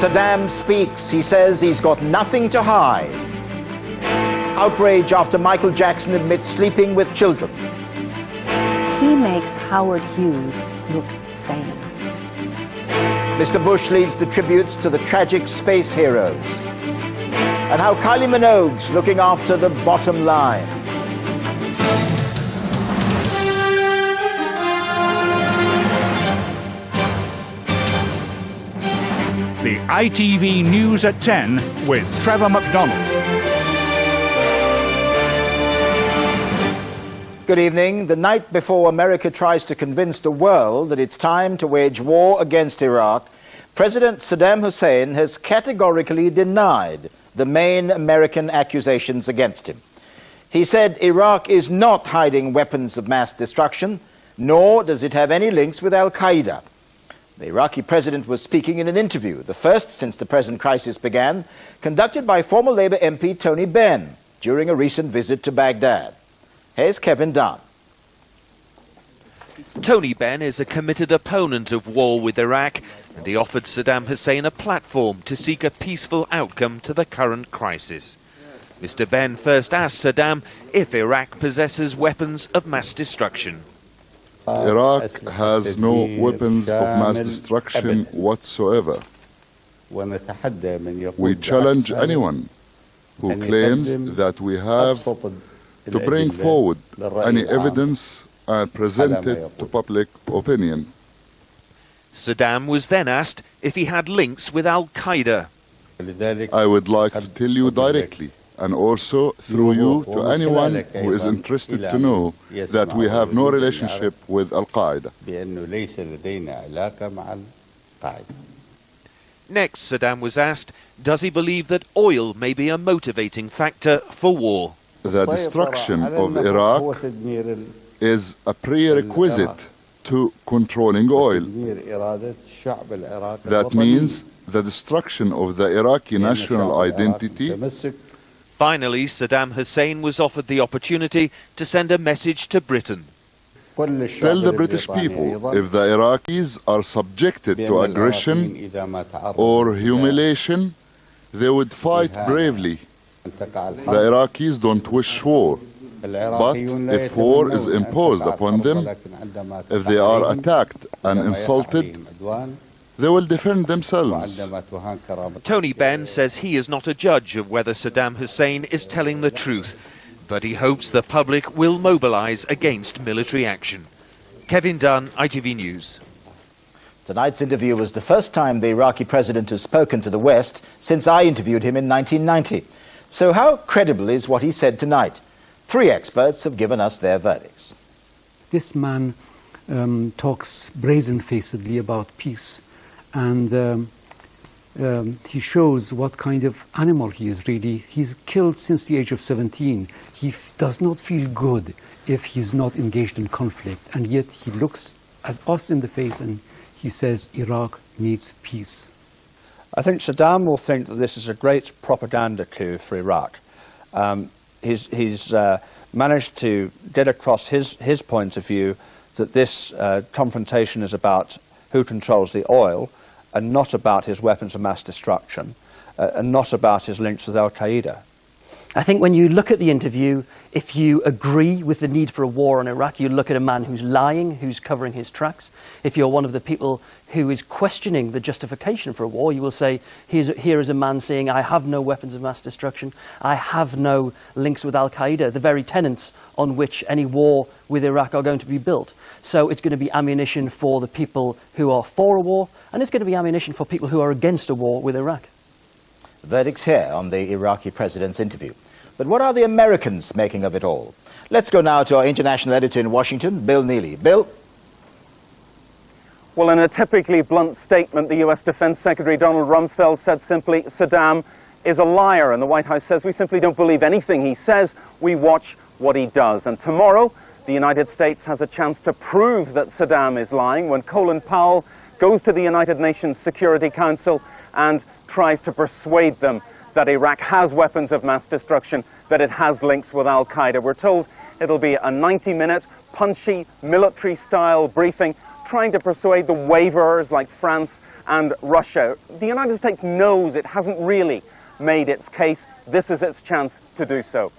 Saddam speaks. He says he's got nothing to hide. Outrage after Michael Jackson admits sleeping with children. He makes Howard Hughes look sane. Mr. Bush leads the tributes to the tragic space heroes. And how Kylie Minogue's looking after the bottom line. The ITV News at 10 with Trevor McDonald. Good evening. The night before America tries to convince the world that it's time to wage war against Iraq, President Saddam Hussein has categorically denied the main American accusations against him. He said Iraq is not hiding weapons of mass destruction, nor does it have any links with al-Qaeda. The Iraqi president was speaking in an interview, the first since the present crisis began, conducted by former Labour MP Tony Benn during a recent visit to Baghdad. Here's Kevin Dunn. Tony Benn is a committed opponent of war with Iraq, and he offered Saddam Hussein a platform to seek a peaceful outcome to the current crisis. Mr. Benn first asked Saddam if Iraq possesses weapons of mass destruction. Iraq has no weapons of mass destruction whatsoever. We challenge anyone who claims that we have to bring forward any evidence and present it to public opinion. Saddam was then asked if he had links with al-Qaeda. I would like to tell you directly, and also through you to anyone who is interested to know, that we have no relationship with al-Qaeda. Next, Saddam was asked, does he believe that oil may be a motivating factor for war? The destruction of Iraq is a prerequisite to controlling oil. That means the destruction of the Iraqi national identity. Finally, Saddam Hussein was offered the opportunity to send a message to Britain. Tell the British people, if the Iraqis are subjected to aggression or humiliation, they would fight bravely. The Iraqis don't wish war, but if war is imposed upon them, if they are attacked and insulted, they will defend themselves. Tony Benn says he is not a judge of whether Saddam Hussein is telling the truth, but he hopes the public will mobilize against military action. Kevin Dunn, ITV News. Tonight's interview was the first time the Iraqi president has spoken to the West since I interviewed him in 1990. So how credible is what he said tonight? Three experts have given us their verdicts. This man talks brazen-facedly about peace, and he shows what kind of animal he is really. He's killed since the age of 17. He does not feel good if he's not engaged in conflict, and yet he looks at us in the face and he says Iraq needs peace. I think Saddam will think that this is a great propaganda coup for Iraq. He's managed to get across his point of view that this confrontation is about who controls the oil and not about his weapons of mass destruction and not about his links with al-Qaeda. I think when you look at the interview, if you agree with the need for a war on Iraq, you look at a man who's lying, who's covering his tracks. If you're one of the people who is questioning the justification for a war, you will say, here is a man saying, I have no weapons of mass destruction, I have no links with al-Qaeda, the very tenets on which any war with Iraq are going to be built. So it's going to be ammunition for the people who are for a war, and it's going to be ammunition for people who are against a war with Iraq. Verdicts here on the Iraqi president's interview. But what are the Americans making of it all? Let's go now to our international editor in Washington, Bill Neely. Bill? Well, in a typically blunt statement, the U.S. Defense Secretary Donald Rumsfeld said simply, Saddam is a liar. And the White House says, we simply don't believe anything he says. We watch what he does. And tomorrow, the United States has a chance to prove that Saddam is lying when Colin Powell goes to the United Nations Security Council and tries to persuade them that Iraq has weapons of mass destruction, that it has links with al-Qaeda. We're told it'll be a 90-minute, punchy, military-style briefing trying to persuade the waverers like France and Russia. The United States knows it hasn't really made its case. This is its chance to do so.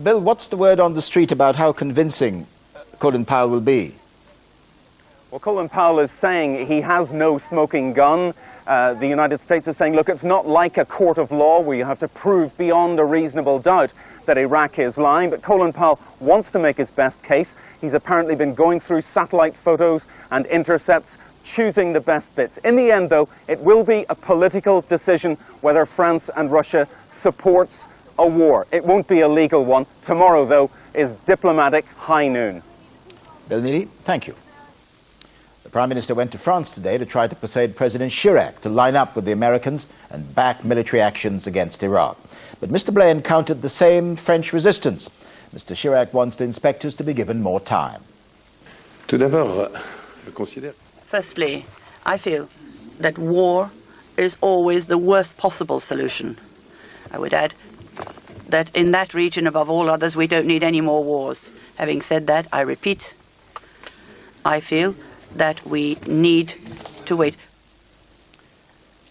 Bill, what's the word on the street about how convincing Colin Powell will be? Well, Colin Powell is saying he has no smoking gun. The United States is saying, look, it's not like a court of law where you have to prove beyond a reasonable doubt that Iraq is lying. But Colin Powell wants to make his best case. He's apparently been going through satellite photos and intercepts, choosing the best bits. In the end, though, it will be a political decision whether France and Russia supports a war. It won't be a legal one. Tomorrow, though, is diplomatic high noon. Bill Neely, thank you. The Prime Minister went to France today to try to persuade President Chirac to line up with the Americans and back military actions against Iraq. But Mr. Blair encountered the same French resistance. Mr. Chirac wants the inspectors to be given more time. Firstly, I feel that war is always the worst possible solution. I would add that in that region, above all others, we don't need any more wars. Having said that, I repeat, I feel that we need to wait.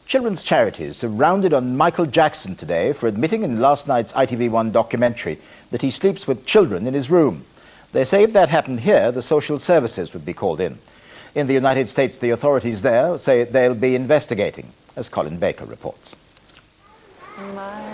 Children's charities have rounded on Michael Jackson today for admitting in last night's ITV1 documentary that he sleeps with children in his room. They say if that happened here, the social services would be called in. In the United States, the authorities there say they'll be investigating, as Colin Baker reports.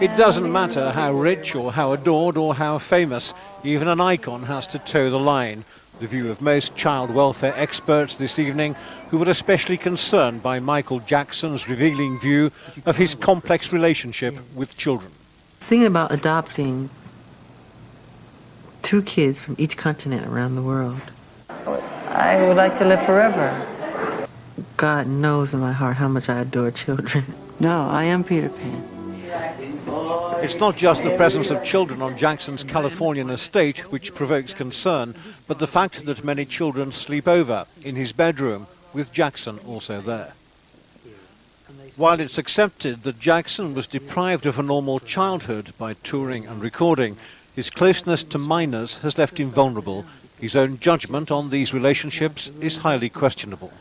It doesn't matter how rich or how adored or how famous, even an icon has to toe the line. The view of most child welfare experts this evening, who were especially concerned by Michael Jackson's revealing view of his complex relationship with children. Thinking about adopting 2 kids from each continent around the world. I would like to live forever. God knows in my heart how much I adore children. No, I am Peter Pan. It's not just the presence of children on Jackson's Californian estate which provokes concern, but the fact that many children sleep over in his bedroom, with Jackson also there. While it's accepted that Jackson was deprived of a normal childhood by touring and recording, his closeness to minors has left him vulnerable. His own judgment on these relationships is highly questionable.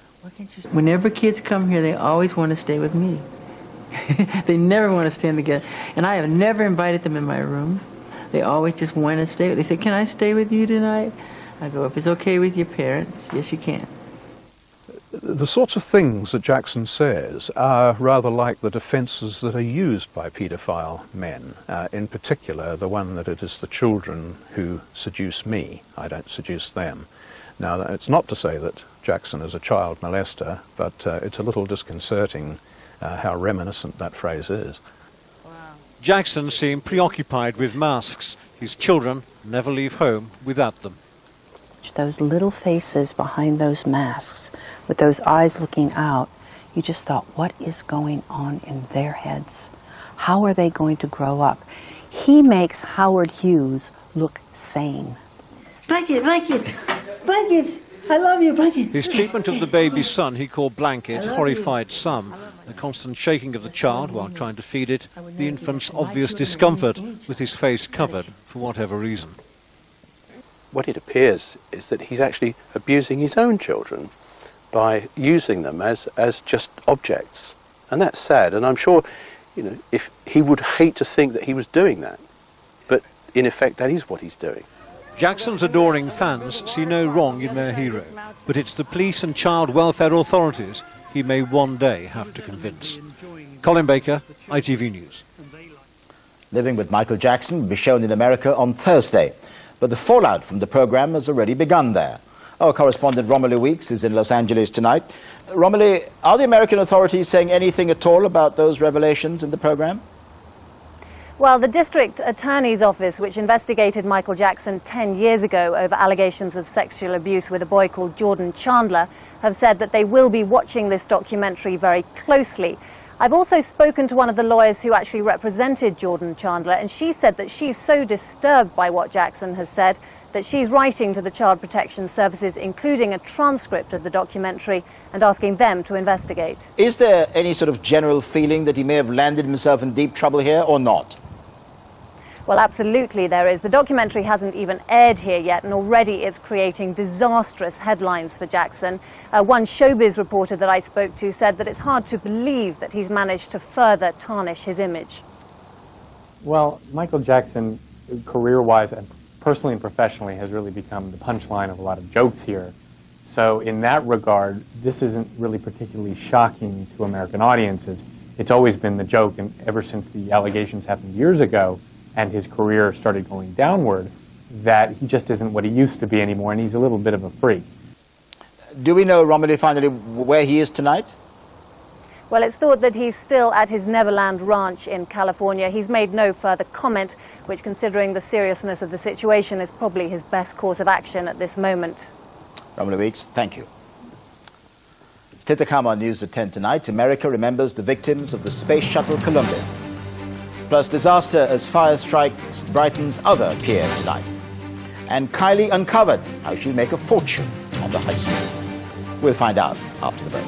Whenever kids come here, they always want to stay with me. They never want to stand together. And I have never invited them in my room. They always just want to stay. They say, can I stay with you tonight? I go, if it's okay with your parents, yes, you can. The sorts of things that Jackson says are rather like the defences that are used by paedophile men. In particular, the one that it is the children who seduce me. I don't seduce them. Now, it's not to say that Jackson is a child molester, but it's a little disconcerting how reminiscent that phrase is. Jackson seemed preoccupied with masks. His children never leave home without them. Those little faces behind those masks, with those eyes looking out, you just thought, what is going on in their heads? How are they going to grow up? He makes Howard Hughes look sane. Blanket, blanket, blanket. I love you, blanket. His treatment of the baby son he called Blanket horrified some. The constant shaking of the child while trying to feed it, the infant's obvious discomfort with his face covered for whatever reason. What it appears is that he's actually abusing his own children by using them as just objects. And that's sad. And I'm sure, if he would hate to think that he was doing that. But in effect, that is what he's doing. Jackson's adoring fans see no wrong in their hero, but it's the police and child welfare authorities he may one day have to convince. Colin Baker, ITV News. Living with Michael Jackson will be shown in America on Thursday, but the fallout from the program has already begun there. Our correspondent Romilly Weeks is in Los Angeles tonight. Romilly, are the American authorities saying anything at all about those revelations in the program? Well, the district attorney's office, which investigated Michael Jackson 10 years ago over allegations of sexual abuse with a boy called Jordan Chandler, have said that they will be watching this documentary very closely. I've also spoken to one of the lawyers who actually represented Jordan Chandler, and she said that she's so disturbed by what Jackson has said that she's writing to the Child Protection Services, including a transcript of the documentary, and asking them to investigate. Is there any sort of general feeling that he may have landed himself in deep trouble here or not? Well, absolutely there is. The documentary hasn't even aired here yet, and already it's creating disastrous headlines for Jackson. One showbiz reporter that I spoke to said that it's hard to believe that he's managed to further tarnish his image. Well, Michael Jackson, career-wise and personally and professionally, has really become the punchline of a lot of jokes here. So in that regard, this isn't really particularly shocking to American audiences. It's always been the joke, and ever since the allegations happened years ago and his career started going downward, that he just isn't what he used to be anymore, and he's a little bit of a freak. Do we know, Romilly, finally, where he is tonight? Well, it's thought that he's still at his Neverland Ranch in California. He's made no further comment, which, considering the seriousness of the situation, is probably his best course of action at this moment. Romilly Weeks, thank you. Titakhama News at 10 tonight. America remembers the victims of the Space Shuttle Columbia. Plus, disaster as fire strikes Brighton's other pier tonight. And Kylie uncovered how she'll make a fortune on the high street. We'll find out after the break.